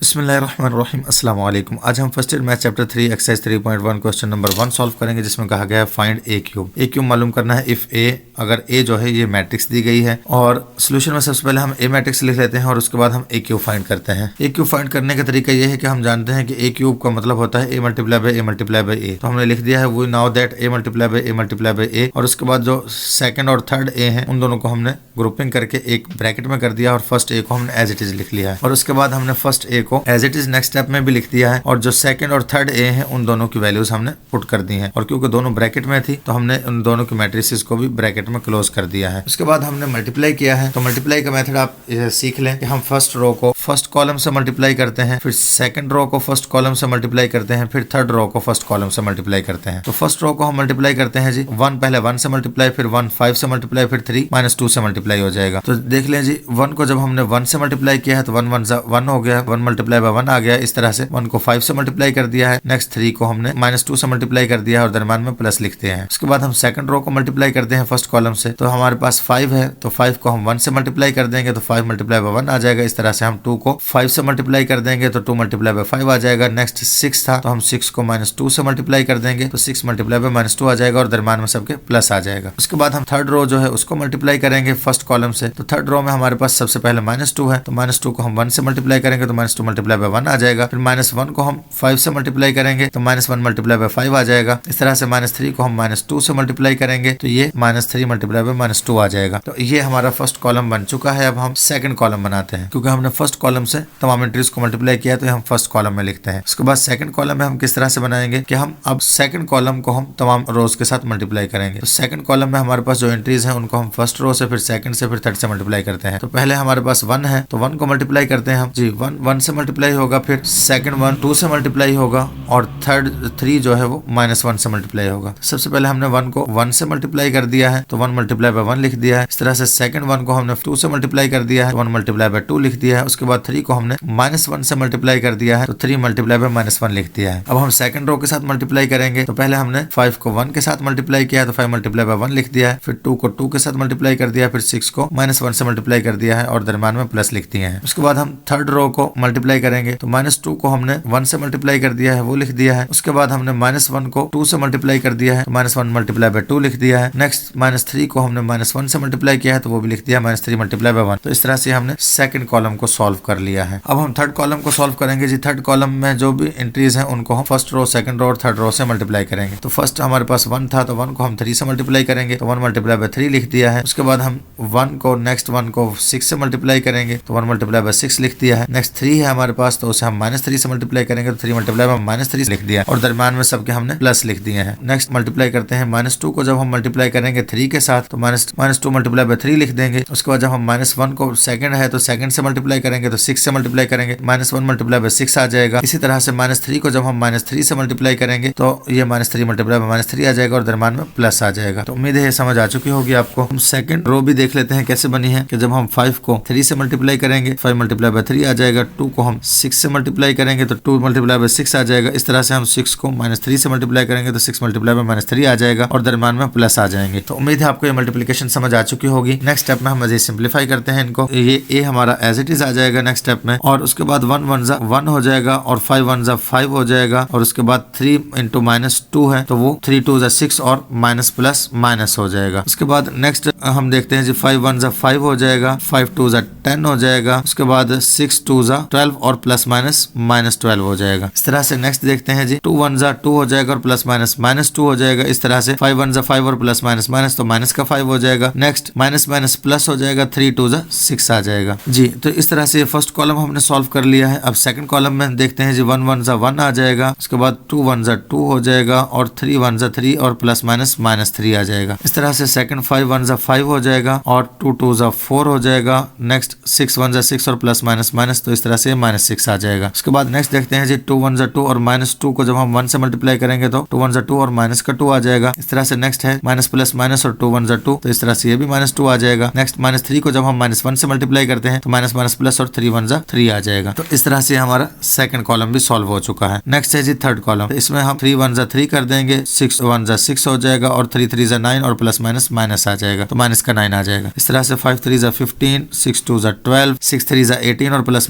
बिस्मिल्लाहिर्रहमानिर्रहीम अस्सलाम वालेकुम। आज हम first year math chapter 3 exercise 3.1 question number 1 solve करेंगे, जिसमें कहा गया है फाइंड ए क्यूब। ए क्यूब मालूम करना है इफ ए, अगर ए जो है ये मैट्रिक्स दी गई है। और सोल्यूशन में सबसे पहले हम ए मैट्रिक्स लिख लेते हैं और उसके बाद हम ए क्यूब फाइंड करते हैं। ए क्यूब फाइंड करने का तरीका ये है कि हम जानते हैं कि ए क्यूब का मतलब होता है A multiply by A multiply by A. तो हमने लिख दिया है we now that A multiply by A multiply by A. और उसके बाद जो सेकंड और थर्ड ए है उन दोनों को हमने ग्रुपिंग करके एक ब्रैकेट में कर दिया और फर्स्ट ए को हमने एज इट इज लिख लिया है। और उसके बाद हमने फर्स्ट ए को as it is next step में भी लिख दिया है और जो सेकंड और थर्ड ए है उन दोनों की वैल्यूज हमने पुट कर दी हैं। और क्योंकि दोनों ब्रैकेट में थी तो हमने उन दोनों की मैट्रिसेस को भी ब्रैकेट में क्लोज कर दिया है। उसके बाद हमने मल्टीप्लाई किया है। तो मल्टीप्लाई का मेथड आप सीख लें कि हम फर्स्ट रो को फर्स्ट कॉलम से मल्टीप्लाई करते हैं, फिर सेकंड रो को फर्स्ट कॉलम से मल्टीप्लाई करते हैं, फिर थर्ड रो को फर्स्ट कॉलम से मल्टीप्लाई करते हैं। तो फर्स्ट रो को हम मल्टीप्लाई करते हैं जी 1 पहले 1 से मल्टीप्लाई, फिर 1 5 से मल्टीप्लाई, फिर 3 -2 से मल्टीप्लाई हो जाएगा। तो देख लें जी 1 को जब हमने 1 से मल्टीप्लाई किया है तो 1 1 1 हो गया, 1 मल्टीप्लाई बाय 1 आ गया। इस तरह से 1 को 5 से मल्टीप्लाई कर दिया है। नेक्स्ट 3 को हमने -2 से मल्टीप्लाई कर दिया है और दरम्यान में प्लस लिखते हैं। उसके बाद हम सेकंड रो को मल्टीप्लाई करते हैं फर्स्ट कॉलम से। तो हमारे पास 5 है तो 5 को हम 1 से मल्टीप्लाई कर देंगे तो 5 मल्टीप्लाई बाय 1 आ जाएगा। इस तरह से हम 2 को 5 से मल्टीप्लाई कर देंगे तो 2 मल्टीप्लाई बाय 5 आ जाएगा। नेक्स्ट 6 था तो हम 6 को -2 से मल्टीप्लाई कर देंगे तो 6 मल्टीप्लाई बाय -2 आ जाएगा और दरम्यान में सबके प्लस आ जाएगा। उसके बाद हम थर्ड रो जो है उसको मल्टीप्लाई करेंगे फर्स्ट कॉलम से। तो थर्ड रो में हमारे पास सबसे पहले -2 है तो -2 को हम 1 से मल्टीप्लाई करेंगे तो -2 मल्टीप्लाई बाय 1 आ जाएगा। फिर -1 को हम 5 से मल्टीप्लाई करेंगे तो -1 मल्टीप्लाई बाय 5 आ जाएगा। इस तरह से -3 को हम -2 से मल्टीप्लाई करेंगे तो ये -3 मल्टीप्लाई बाय -2 आ जाएगा। तो ये हमारा फर्स्ट कॉलम बन चुका है। अब हम सेकंड कॉलम बनाते हैं क्योंकि हमने फर्स्ट कॉलम से तमाम एंट्रीज को मल्टीप्लाई किया तो हम फर्स्ट कॉलम में लिखते हैं। उसके बाद सेकंड कॉलम में हम किस तरह से बनाएंगे कि हम अब सेकंड कॉलम को हम तमाम रोज के साथ मल्टीप्लाई करेंगे। तो सेकंड कॉलम में हमारे पास जो एंट्रीज हैं उनको हम फर्स्ट रो से, फिर सेकंड से, फिर थर्ड से मल्टीप्लाई करते हैं। तो पहले हमारे पास 1 है तो 1 को मल्टीप्लाई करते हैं हम जी 1 से मल्टीप्लाई होगा, फिर सेकंड 1 2 से मल्टीप्लाई होगा और थर्ड 3 जो है वो -1 से मल्टीप्लाई होगा। तो सबसे पहले हमने 1 को 1 से मल्टीप्लाई कर दिया है तो 1 मल्टीप्लाई बाय 1 लिख दिया है। इस तरह से सेकंड 1 को हमने 2 से मल्टीप्लाई कर दिया है, 1 मल्टीप्लाई बाय 2 लिख दिया है। उसके बाद 3 को हमने -1 से मल्टीप्लाई कर दिया है तो 3 मल्टीप्लाई बाय -1 लिख दिया है। अब हम सेकंड रो के साथ मल्टीप्लाई करेंगे तो पहले हमने 5 को 1 के साथ मल्टीप्लाई किया है तो 5 मल्टीप्लाई बाय 1 लिख दिया है। फिर 2 को 2 के साथ मल्टीप्लाई कर दिया है, फिर 6 को -1 से मल्टीप्लाई कर दिया है और दरम्यान में प्लस लिख दिए हैं। उसके बाद हम थर्ड रो को मल्टीप्लाई करेंगे तो -2 को हमने 1 से मल्टीप्लाई कर दिया है वो लिख दिया है। उसके बाद हमने -1 को 2 से मल्टीप्लाई कर दिया है तो -1 मल्टीप्लाई बाय 2 लिख दिया है। नेक्स्ट -3 को हमने -1 से मल्टीप्लाई किया है तो वो भी लिख दिया -3 मल्टीप्लाई बाय 1। तो इस तरह से हमने सेकंड कॉलम को सॉल्व कर लिया है। अब हम थर्ड कॉलम को सॉल्व करेंगे जी। थर्ड कॉलम में जो भी एंट्रीज हैं उनको हम फर्स्ट रो, सेकंड रो और थर्ड रो से मल्टीप्लाई करेंगे। तो फर्स्ट हमारे पास 1 था तो 1 को हम 3 से मल्टीप्लाई करेंगे तो 1 मल्टीप्लाई बाय 3 लिख दिया है। उसके बाद हम 1 को नेक्स्ट 1 को 6 से मल्टीप्लाई करेंगे तो 1 मल्टीप्लाई बाय 6 लिख दिया है। नेक्स्ट 3 है हमारे पास तो उसे हम -3 से मल्टीप्लाई करेंगे तो 3 मल्टीप्लाई बाय -3 लिख दिया और दरम्यान में सबके हमने प्लस लिख दिए हैं। नेक्स्ट मल्टीप्लाई करते हैं -2 को जब हम मल्टीप्लाई करेंगे 3 के साथ तो -2 मल्टीप्लाई बाय 3 लिख देंगे। उसके बाद जब हम -1 को सेकंड है तो सेकंड से मल्टीप्लाई करेंगे तो 6 से मल्टीप्लाई करेंगे -1 मल्टीप्लाई बाय 6 आ जाएगा। इसी तरह से -3 को जब हम -3 से मल्टीप्लाई करेंगे तो ये -3 मल्टीप्लाई बाय -3 आ जाएगा और दरम्यान में प्लस आ जाएगा। तो उम्मीद है समझ आ चुकी होगी आपको। हम सेकंड रो भी देख लेते हैं कैसे बनी है कि जब हम 5 को 3 से मल्टीप्लाई करेंगे 5 मल्टीप्लाई बाय 3 आ जाएगा। 2 को हम 6 से मल्टीप्लाई करेंगे तो 2 मल्टीप्लाई बाय 6 आ जाएगा। इस तरह से हम 6 को -3 से मल्टीप्लाई करेंगे तो 6 मल्टीप्लाई बाय -3 आ जाएगा और दरम्यान में प्लस आ जाएंगे। तो उम्मीद है आपको ये मल्टीप्लिकेशन समझ आ चुकी होगी। नेक्स्ट स्टेप में हम मजीद सिंप्लीफाई करते हैं इनको। ये ए हमारा एज इट इज आ जाएगा नेक्स्ट स्टेप में और उसके बाद 1 1 1 हो जाएगा और 5 1 5 हो जाएगा और उसके बाद 3 इंटू -2 है तो वो 3 2 6 और माइनस प्लस माइनस हो जाएगा। उसके बाद नेक्स्ट हम देखते हैं जी 5 1 5 हो जाएगा, 5 2 10 हो जाएगा। उसके बाद 6 2 12 और प्लस माइनस -12 हो जाएगा। इस तरह से नेक्स्ट देखते हैं जी 2 1 2 हो जाएगा और प्लस माइनस -2 हो जाएगा। इस तरह से 5 1 5 और प्लस माइनस तो माइनस का 5 हो जाएगा। नेक्स्ट माइनस प्लस हो जाएगा, 3 2 6 आ जाएगा जी। तो इस तरह से फर्स्ट कॉलम हमने सॉल्व कर लिया है। अब सेकंड कॉलम में देखते हैं जी 1 1 1 आ जाएगा। उसके बाद 2 1 2 हो जाएगा और 3 1 3 और प्लस माइनस -3 आ जाएगा। इस तरह से सेकंड 5 1 5 हो जाएगा और 2 2 4 हो जाएगा। नेक्स्ट 6 1 6 और प्लस माइनस तो इस तरह से -6 आ जाएगा। उसके बाद नेक्स्ट देखते हैं जी 2 1 2 और -2 को जब हम 1 से मल्टीप्लाई करेंगे तो 2 1 2 और माइनस का 2 आ जाएगा। इस तरह से नेक्स्ट है माइनस प्लस माइनस और 2 1 2 तो इस तरह से ये भी -2 आ जाएगा। नेक्स्ट -3 को जब हम -1 से मल्टीप्लाई करते हैं तो माइनस प्लस और 3 1 3 आ जाएगा। तो इस तरह से हमारा सेकंड कॉलम भी सॉल्व हो चुका है। नेक्स्ट है जी थर्ड कॉलम। तो इसमें हम 3 1 3 कर देंगे, 6 1 6 हो जाएगा और 3 3 9 और प्लस माइनस आ जाएगा तो माइनस का 9 आ जाएगा। इस तरह से 5 3 15, 6 2 12, 6 3 18 और प्लस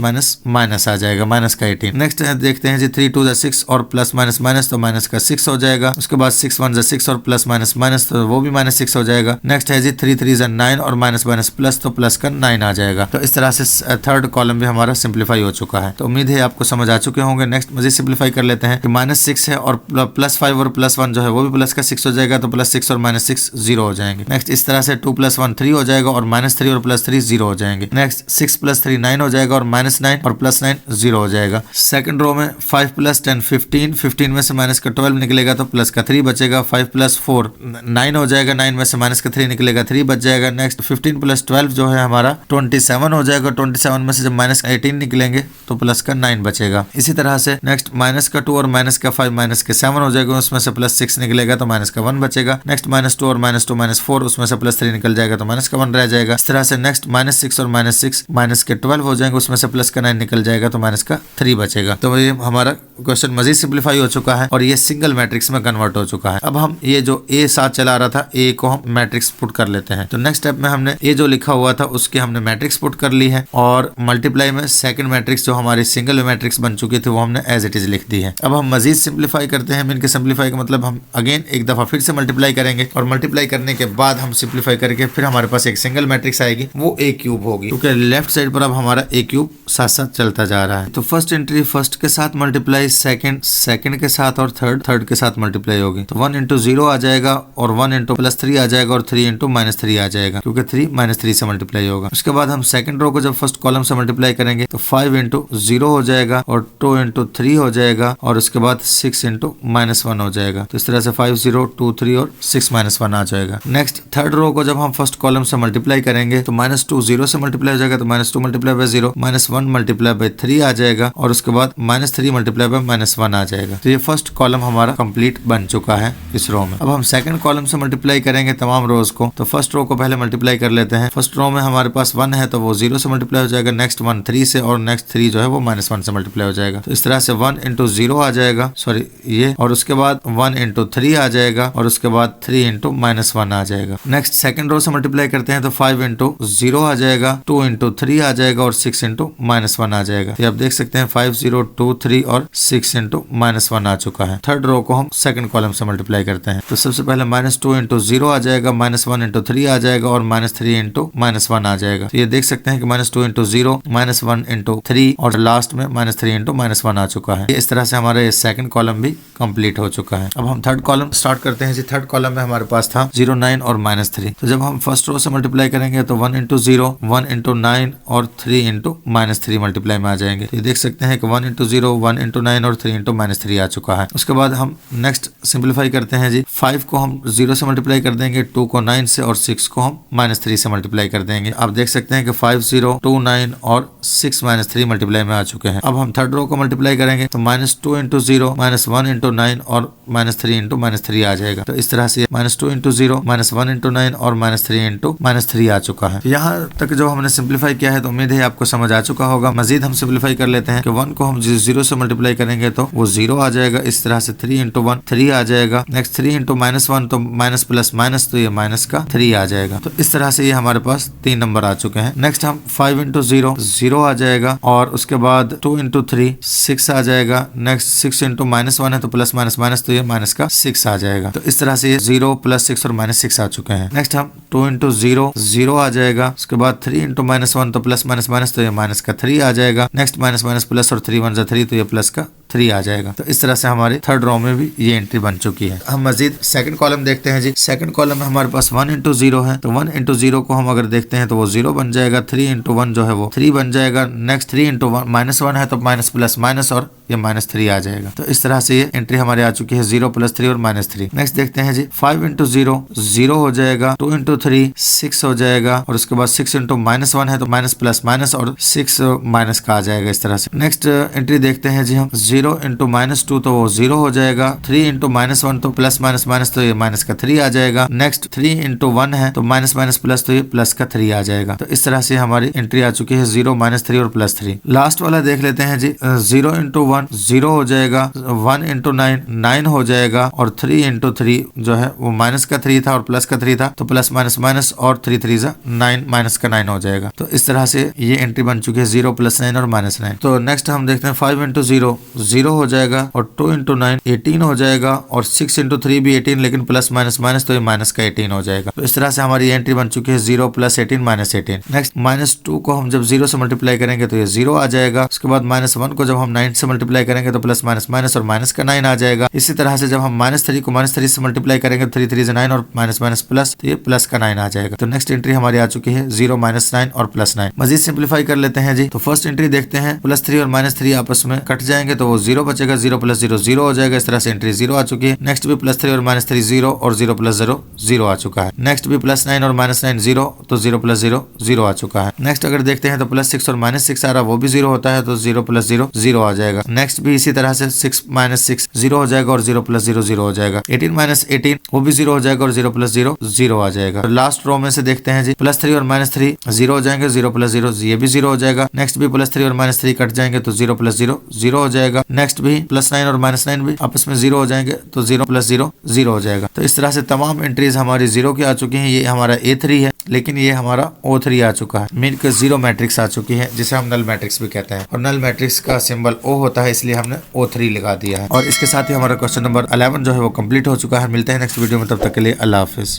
माइनस आ जाएगा, माइनस का 18। नेक्स्ट देखते हैं जी 3 2 6 और प्लस माइनस माइनस, तो माइनस का 6 हो जाएगा। उसके बाद 6 1 6 और प्लस माइनस माइनस, तो वो भी माइनस 6 हो जाएगा। नेक्स्ट है जी 3 3 9 और माइनस माइनस प्लस, तो प्लस का 9 आ जाएगा। तो इस तरह से थर्ड कॉलम भी हमारा सिंप्लीफाई हो चुका है। तो उम्मीद है आपको समझ आ चुके होंगे। नेक्स्ट मजीद सिंप्लीफाई कर लेते हैं कि -6 है और प्लस 5 और प्लस 1 जो है वो भी प्लस का 6 हो जाएगा, तो प्लस 6 और माइनस 6 0 हो जाएंगे। नेक्स्ट इस तरह से 2 + 1 3 हो जाएगा और -3 और प्लस 3 0 हो जाएंगे। नेक्स्ट 6 + 3 9 हो जाएगा और -9 और प्लस 9 0 हो जाएगा। सेकंड रो में 5 + 10 15, 15 में से माइनस का 12 निकलेगा तो प्लस का 3 बचेगा। 5 + 4 9 हो जाएगा, 9 में से माइनस का 3 निकलेगा, 3 बच जाएगा। नेक्स्ट 15 + 12 जो है हमारा 27 हो जाएगा, 27 में से जब माइनस का 18 निकलेंगे तो प्लस का 9 बचेगा। इसी तरह से नेक्स्ट माइनस का 2 और माइनस का 5 माइनस के 7 हो जाएगा, उसमें से प्लस 6 निकलेगा तो माइनस का 1 बचेगा। नेक्स्ट -2 और -2 -4, उसमें से प्लस 3 निकल जाएगा तो माइनस का 1 रह जाएगा। इस तरह से नेक्स्ट -6 और -6 माइनस के 12 हो जाएंगे, उसमें से प्लस का 9 निकल जाएगा तो माइनस का 3 बचेगा। तो ये हमारा क्वेश्चन मजीद सिंप्लीफाई हो चुका है और ये सिंगल मैट्रिक्स में कन्वर्ट हो चुका है। अब हम ये जो ए साथ चला रहा था, ए को हम मैट्रिक्स पुट कर लेते हैं। तो नेक्स्ट स्टेप में हमने ये जो लिखा हुआ था उसके हमने मैट्रिक्स पुट कर ली है और मल्टीप्लाई में सेकंड मैट्रिक्स जो हमारी सिंगल मैट्रिक्स बन चुकी थी वो हमने एज इट इज लिख दी है। अब हम मजीद सिंप्लीफाई करते हैं। इनके सिंप्लीफाई का मतलब हम अगेन एक दफा फिर से मल्टीप्लाई करेंगे और मल्टीप्लाई करने के बाद हम सिंप्लीफाई करके फिर हमारे पास एक सिंगल मैट्रिक्स आएगी, वो ए क्यूब होगी, क्योंकि लेफ्ट साइड पर अब हमारा ए क्यूब साथ साथ चलता जा रहा है। तो फर्स्ट एंट्री फर्स्ट के साथ मल्टीप्लाई, सेकंड के साथ और थर्ड के साथ मल्टीप्लाई होगी। तो 1 × 0 आ जाएगा और 1 × +3 आ जाएगा और 3 × -3 आ जाएगा, क्योंकि 3 -3 से मल्टीप्लाई होगा। उसके बाद हम सेकंड रो को जब फर्स्ट कॉलम से मल्टीप्लाई करेंगे तो 5 × 0 हो जाएगा और 2 × 3 हो जाएगा और उसके बाद 6 × -1 हो जाएगा। तो इस तरह से 5 0 2 3 और 6 -1 आ जाएगा। नेक्स्ट थर्ड रो को जब हम फर्स्ट कॉलम से मल्टीप्लाई करेंगे तो -2 0 से मल्टीप्लाई हो जाएगा, तो -2 × 0 -1 × 3 आ जाएगा और उसके बाद -3 × -1 आ जाएगा। तो ये फर्स्ट कॉलम हमारा कंप्लीट बन चुका है इस रो में। अब हम सेकंड कॉलम से मल्टीप्लाई करेंगे तमाम रोज को। तो फर्स्ट रो को पहले मल्टीप्लाई कर लेते हैं। फर्स्ट रो में हमारे पास 1 है तो वो 0 से मल्टीप्लाई हो जाएगा, नेक्स्ट 1 3 से और नेक्स्ट 3 जो है वो -1 से मल्टीप्लाई हो जाएगा। तो इस तरह से 1 × 0 आ जाएगा, सॉरी ये, और उसके बाद 1 × 3 आ जाएगा और उसके बाद 3 × -1 आ जाएगा। नेक्स्ट सेकंड रो से मल्टीप्लाई करते हैं तो 5 × 0 आ जाएगा, 2 × 3 आ जाएगा और 6 × -1 आ जाएगा। तो आप देख सकते हैं 5 0 2 3 और 6 × -1 आ चुका है। थर्ड रो को हम सेकंड कॉलम से मल्टीप्लाई करते हैं। तो सबसे पहले -2 × 0 आ जाएगा, -1 × 3 आ जाएगा और -3 × -1 आ जाएगा। तो ये देख सकते हैं कि -2 × 0 -1 × 3 और लास्ट में -3 × -1 आ चुका है। इस तरह से हमारा ये सेकंड कॉलम भी कंप्लीट हो चुका है। अब हम थर्ड कॉलम स्टार्ट करते हैं जी। थर्ड कॉलम में हमारे पास था 0 9 और -3। तो जब हम फर्स्ट रो से मल्टीप्लाई करेंगे तो 1 × 0 1 × 9 और 3 × -3 मल्टीप्लाई में आ जाएंगे। तो ये देख सकते हैं कि 1 × 0 1 × 9 और 3 × -3 आ चुका है। उसके बाद हम नेक्स्ट सिंप्लीफाई करते हैं जी। 5 को हम 0 से मल्टीप्लाई कर देंगे, 2 को 9 से और 6 को हम -3 से मल्टीप्लाई कर देंगे। आप देख सकते हैं कि 5 0 2 9 और 6 -3 मल्टीप्लाई में आ चुके हैं। अब हम थर्ड रो को मल्टीप्लाई करेंगे तो -2 × 0 -1 × 9 और -3 × -3 आ जाएगा। तो इस तरह से -2 × 0 -1 × 9 और -3 × -3 आ चुका है। यहाँ तक जो हमने सिंप्लीफाई किया है तो उम्मीद है आपको समझ आ चुका होगा। मजीद हम सिंप्लीफाई कर लेते हैं कि 1 को हम 0 से मल्टीप्लाई करेंगे तो वो 0 आ जाएगा। इस तरह से 3 × 1 3 आ जाएगा। नेक्स्ट 3 × -1 तो माइनस प्लस माइनस, तो ये माइनस का 3 आ जाएगा। तो इस तरह से ये हमारे पास 3 नंबर आ चुके हैं। नेक्स्ट हम 5 × 0 0 आ जाएगा और उसके बाद 2 × 3 6 आ जाएगा। नेक्स्ट 6 × -1 है तो प्लस माइनस माइनस, तो ये माइनस का 6 आ जाएगा। तो इस तरह से ये 0 +6 और -6 आ चुके हैं। नेक्स्ट हम 2 × 0 0 आ जाएगा। उसके बाद 3 × -1 तो प्लस माइनस माइनस, तो ये माइनस का 3 आ जाएगा। नेक्स्ट माइनस माइनस प्लस और 3 1 3, तो ये प्लस का 3 आ जाएगा। तो इस तरह से हमारे थर्ड रो में भी ये एंट्री बन चुकी है। हम मजीद सेकंड कॉलम देखते हैं जी। सेकंड कॉलम में हमारे पास 1 × 0 है, तो 1 × 0 को हम अगर देखते हैं तो वो 0 बन जाएगा। 3 × 1 जो है वो 3 बन जाएगा। नेक्स्ट 3 × -1 है तो माइनस प्लस माइनस और ये -3 आ जाएगा। तो इस तरह से ये एंट्री हमारी आ चुकी है 0 + 3 और -3। नेक्स्ट देखते हैं जी 5 × 0 0 हो जाएगा। 2 × 3 6 हो जाएगा और उसके बाद 6 × -1 है तो माइनस प्लस माइनस और 6 माइनस का आ जाएगा। इस तरह से नेक्स्ट एंट्री देखते हैं जी हम 0 इंटू -2 तो वो 0 हो जाएगा। 3 इंटू -1 तो प्लस माइनस माइनस तो ये माइनस का 3 आ जाएगा। नेक्स्ट 3 इंटू 1 है तो माइनस माइनस प्लस तो ये प्लस का 3 आ जाएगा। तो इस तरह से हमारी एंट्री आ चुकी है 0, -3 और +3। लास्ट वाला देख लेते हैं जी। 0 इंटू 1 0 हो जाएगा, 1 इंटू 9 9 हो जाएगा और 3 इंटू 3 जो है वो माइनस का 3 था और प्लस का 3 था तो प्लस माइनस माइनस और 3 3 9 माइनस का 9 हो जाएगा। तो इस तरह से ये एंट्री बन चुकी है 0 + 9 और -9। तो नेक्स्ट हम देखते हैं 5 इंटू 0 0 हो जाएगा और 2 इंटू 9 18 हो जाएगा और 6 इंटू 3 भी 18 लेकिन प्लस माइनस माइनस तो ये माइनस का 18 हो जाएगा। तो इस तरह से हमारी एंट्री बन चुकी है 0 + 18 -18। नेक्स्ट -2 को हम जब 0 से मल्टीप्लाई करेंगे तो ये 0 आ जाएगा। उसके बाद -1 को जब हम 9 से मल्टीप्लाई करेंगे तो प्लस माइनस माइनस और माइनस का 9 आ जाएगा। इसी तरह से जब हम -3 को -3 से मल्टीप्लाई करेंगे 3 3 से 9 और माइनस माइनस प्लस तो ये प्लस का 9 आ जाएगा। तो नेक्स्ट एंट्री हमारी आ चुकी है 0 -9 और +9। मजीद सिंप्लीफाई कर लेते हैं जी। तो फर्स्ट एंट्री देखते हैं, +3 और -3 आपस में कट जाएंगे तो वो 0 बचेगा, 0 + 0 0 हो जाएगा। इस तरह से एंट्री 0 आ चुकी है। नेक्स्ट भी +3 और -3 0 और 0 + 0 0 आ चुका है। नेक्स्ट भी +9 और -9 0 तो 0 + 0 0 आ चुका है। नेक्स्ट अगर देखते हैं तो +6 और -6 आ रहा वो भी 0 होता है तो 0 + 0 0 आ जाएगा। नेक्स्ट भी इसी तरह से 6 -6 0 हो जाएगा और 0 + 0 0 हो जाएगा। 18 - 18 वो भी 0 हो जाएगा और 0 + 0 0 आ जाएगा। लास्ट रो में से देखते हैं जी। +3 और -3 0 हो जाएंगे, 0 + 0 ये भी 0 हो जाएगा। नेक्स्ट भी +3 और -3 कट जाएंगे तो 0 + 0 0 हो जाएगा। नेक्स्ट भी +9 और -9 भी आपस में 0 हो जाएंगे तो 0 + 0 0 हो जाएगा। तो इस तरह से तमाम एंट्रीज हमारी 0 की आ चुकी हैं। ये हमारा A3 है लेकिन ये हमारा O3 आ चुका है। मीन के 0 मैट्रिक्स आ चुकी है जिसे हम नल मैट्रिक्स भी कहते हैं और नल मैट्रिक्स का सिंबल O होता है इसलिए हमने O3 लगा दिया है। और इसके साथ ही हमारा क्वेश्चन नंबर 11 जो है वो कंप्लीट हो चुका है। मिलते हैं नेक्स्ट वीडियो में, तब तक के लिए अल्लाह हाफिज।